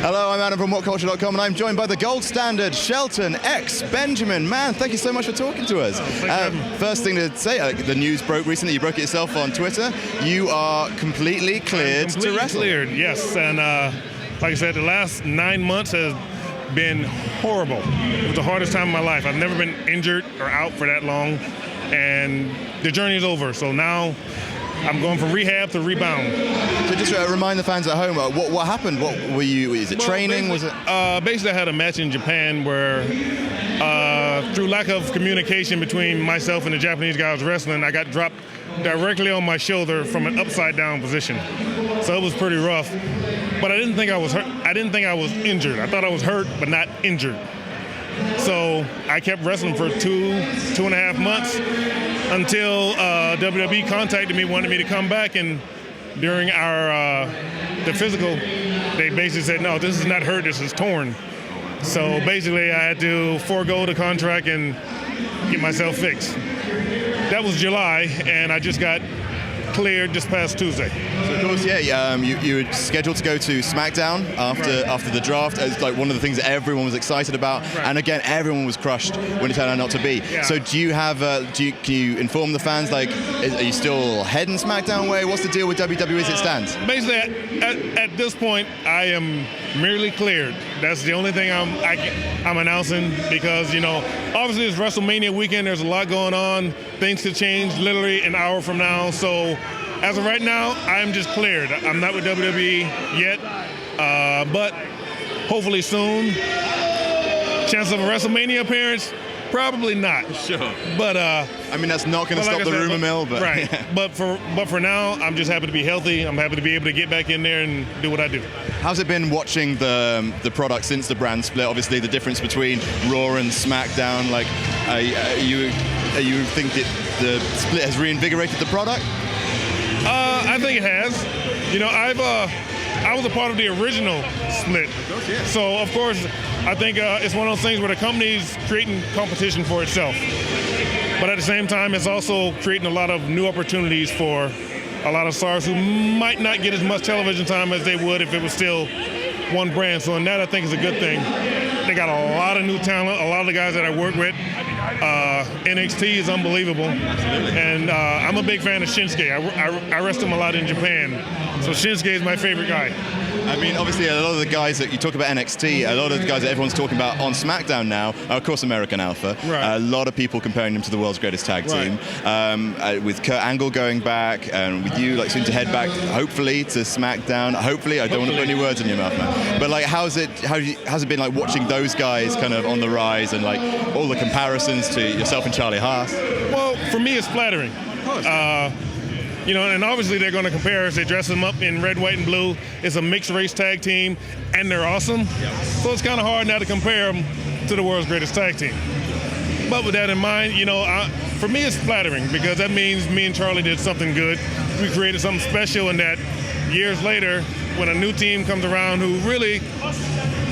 Hello, I'm Adam from WhatCulture.com, and I'm joined by the gold standard, Shelton Benjamin. Man, thank you so much for talking to us. First thing to say, the news broke recently. You broke it yourself on Twitter. You are completely cleared to wrestle. Cleared, yes. And like I said, the last 9 months has been horrible. It was the hardest time of my life. I've never been injured or out for that long, and the journey is over. So now I'm going from rehab to rebound. So just remind the fans at home, what happened? What were you? Is it training? Was it? Basically, I had a match in Japan where, through lack of communication between myself and the Japanese guy I was wrestling, I got dropped directly on my shoulder from an upside down position. So it was pretty rough. But I didn't think I was hurt. I didn't think I was injured. I thought I was hurt, but not injured. So I kept wrestling for two and a half months until WWE contacted me, wanted me to come back, and during the physical, they basically said, no, this is not hurt, this is torn. So basically I had to forego the contract and get myself fixed. That was July, and I just got cleared this past Tuesday. So of course, you were scheduled to go to SmackDown after the draft. It's like one of the things that everyone was excited about, and again, everyone was crushed when it turned out not to be. Yeah. So do you have? Can you inform the fans? Like, are you still heading SmackDown way? What's the deal with WWE as it stands? Basically, at this point, I am merely cleared. That's the only thing I'm announcing, because obviously it's WrestleMania weekend. There's a lot going on. Things could change literally an hour from now. So as of right now, I'm just cleared. I'm not with WWE yet, but hopefully soon. Chance of a WrestleMania appearance? Probably not. Sure. But I mean, that's not going to stop the rumor mill. But right. But for now, I'm just happy to be healthy. I'm happy to be able to get back in there and do what I do. How's it been watching the product since the brand split? Obviously, the difference between Raw and SmackDown. Like, you think that the split has reinvigorated the product? I think it has. I was a part of the original split. So, of course, I think it's one of those things where the company's creating competition for itself. But at the same time, it's also creating a lot of new opportunities for a lot of stars who might not get as much television time as they would if it was still one brand. So in that, I think is a good thing. They got a lot of new talent. A lot of the guys that I work with, NXT is unbelievable. And I'm a big fan of Shinsuke. I wrestle him a lot in Japan. So Shinsuke is my favorite guy. I mean, obviously, a lot of the guys that you talk about NXT, a lot of the guys that everyone's talking about on SmackDown now are, of course, American Alpha. Right. A lot of people comparing them to the world's greatest tag team. With Kurt Angle going back, and with you soon to head back, hopefully, to SmackDown. Hopefully, I don't want to put any words in your mouth, man. But how's it been watching those guys kind of on the rise, and all the comparisons to yourself and Charlie Haas? Well, for me, it's flattering. Of course. And obviously they're going to compare us. They dress them up in red, white, and blue. It's a mixed race tag team, and they're awesome. Yep. So it's kind of hard now to compare them to the world's greatest tag team. But with that in mind, for me it's flattering, because that means me and Charlie did something good. We created something special, and that years later, when a new team comes around who really,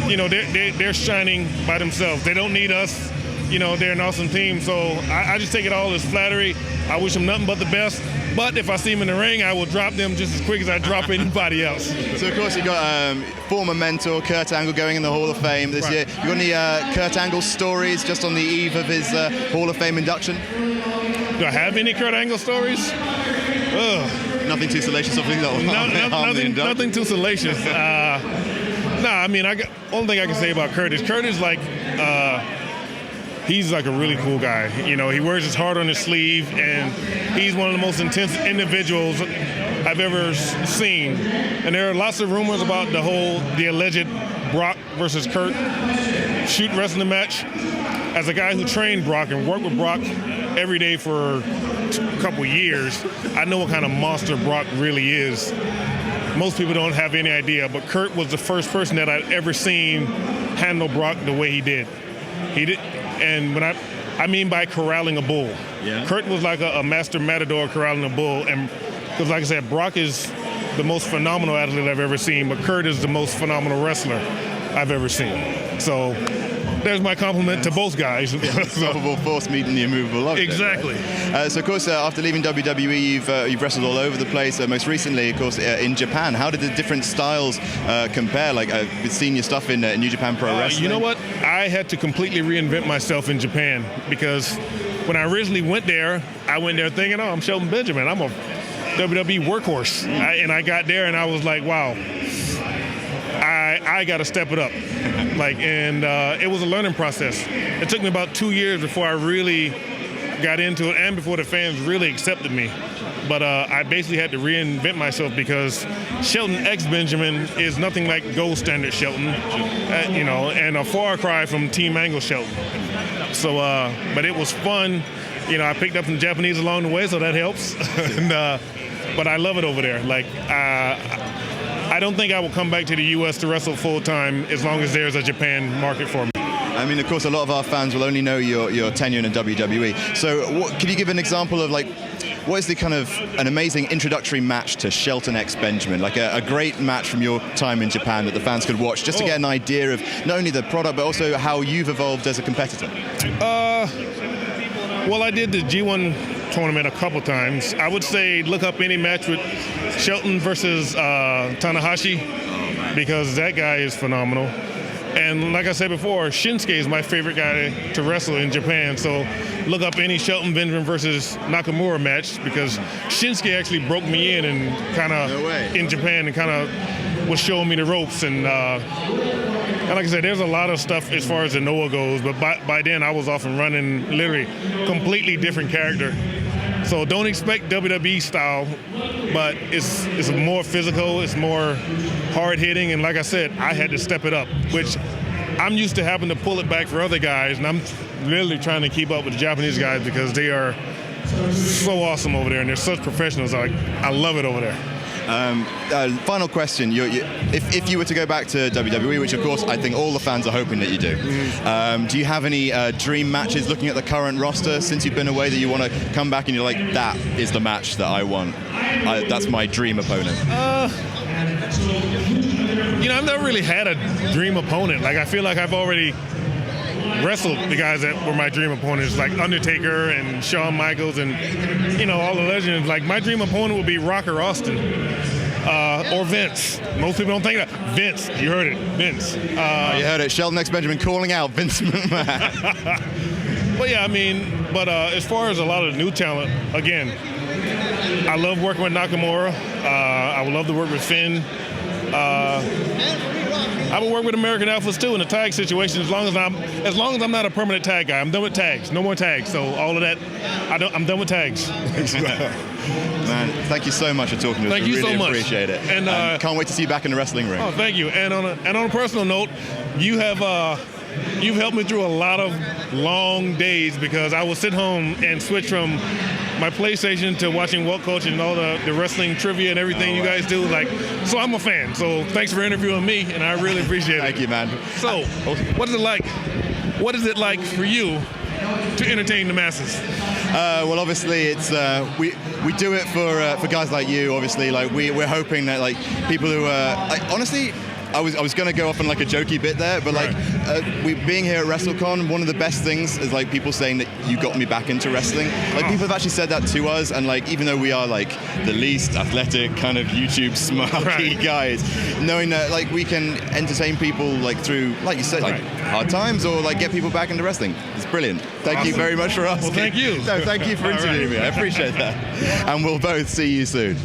they're shining by themselves. They don't need us. They're an awesome team. So I just take it all as flattery. I wish them nothing but the best. But if I see them in the ring, I will drop them just as quick as I drop anybody else. So, of course, you got former mentor Kurt Angle going in the Hall of Fame this year. You got any Kurt Angle stories just on the eve of his Hall of Fame induction? Do I have any Kurt Angle stories? Nothing too salacious. Nothing too salacious. Only thing I can say about Kurt is like, he's like a really cool guy. He wears his heart on his sleeve, and he's one of the most intense individuals I've ever seen. And there are lots of rumors about the alleged Brock versus Kurt shoot wrestling match. As a guy who trained Brock and worked with Brock every day for a couple years, I know what kind of monster Brock really is. Most people don't have any idea, but Kurt was the first person that I'd ever seen handle Brock the way he did. And when I mean by corralling a bull. Yeah. Kurt was like a master matador corralling a bull. And because, like I said, Brock is the most phenomenal athlete I've ever seen, but Kurt is the most phenomenal wrestler I've ever seen. So there's my compliment to both guys. Unstoppable force meeting the immovable object. Exactly. Right? So, of course, after leaving WWE, you've wrestled all over the place. Most recently, of course, in Japan. How did the different styles compare? Like, I've seen your stuff in New Japan Pro Wrestling. You know what? I had to completely reinvent myself in Japan because when I originally went there, I went there thinking, I'm Shelton Benjamin. I'm a WWE workhorse. And I got there and I was like, wow, I got to step it up. It was a learning process. It took me about 2 years before I really got into it and before the fans really accepted me. But I basically had to reinvent myself because Shelton X Benjamin is nothing like gold standard Shelton, and a far cry from Team Angle Shelton. So, but it was fun. I picked up some Japanese along the way, so that helps. But I love it over there. I don't think I will come back to the U.S. to wrestle full time as long as there's a Japan market for me. I mean, of course, a lot of our fans will only know your tenure in WWE. So can you give an example of, what is the kind of an amazing introductory match to Shelton X Benjamin? Like a great match from your time in Japan that the fans could watch just to get an idea of not only the product, but also how you've evolved as a competitor? Well, I did the G1 tournament a couple times. I would say look up any match with Shelton versus Tanahashi because that guy is phenomenal. And like I said before, Shinsuke is my favorite guy to wrestle in Japan. So look up any Shelton Benjamin versus Nakamura match because Shinsuke actually broke me in and kind of in Japan and kind of was showing me the ropes. And like I said, there's a lot of stuff as far as the Noah goes. But by then I was off and running literally completely different character. So don't expect WWE style, but it's more physical, it's more hard hitting, and like I said, I had to step it up, which I'm used to having to pull it back for other guys, and I'm literally trying to keep up with the Japanese guys because they are so awesome over there, and they're such professionals. I love it over there. Final question. If you were to go back to WWE, which of course I think all the fans are hoping that you do, do you have any dream matches looking at the current roster since you've been away that you want to come back and you're like, that is the match that I want? That's my dream opponent. I've never really had a dream opponent. I feel like I've already wrestled the guys that were my dream opponents, like Undertaker and Shawn Michaels and, all the legends. My dream opponent would be Rock or Austin or Vince. Most people don't think that. Vince, you heard it, Vince. You heard it, Shelton X Benjamin calling out Vince McMahon. Well, yeah, as far as a lot of the new talent, again, I love working with Nakamura. I would love to work with Finn. I would work with American Alphas too in a tag situation as long as I'm not a permanent tag guy. I'm done with tags. No more tags. So all of that, I'm done with tags. Man, thank you so much for talking to us. Thank you so much. Appreciate it. And can't wait to see you back in the wrestling ring. Oh, thank you. And on a personal note, you've helped me through a lot of long days because I would sit home and switch from my PlayStation to watching WhatCulture and all the wrestling trivia and everything you guys do. So I'm a fan. So thanks for interviewing me, and I really appreciate it. Thank you, man. So, what is it like? What is it like for you to entertain the masses? Well, obviously, it's we do it for guys like you. Obviously, we're hoping that people who honestly. I was going to go off on a jokey bit there, but we being here at WrestleCon, one of the best things is people saying that you got me back into wrestling. People have actually said that to us, and even though we are the least athletic kind of YouTube smarky guys, knowing that we can entertain people through, like you said, hard times or get people back into wrestling, it's brilliant. Thank you very much for asking. Well, thank you. No, thank you for interviewing me. I appreciate that, and we'll both see you soon.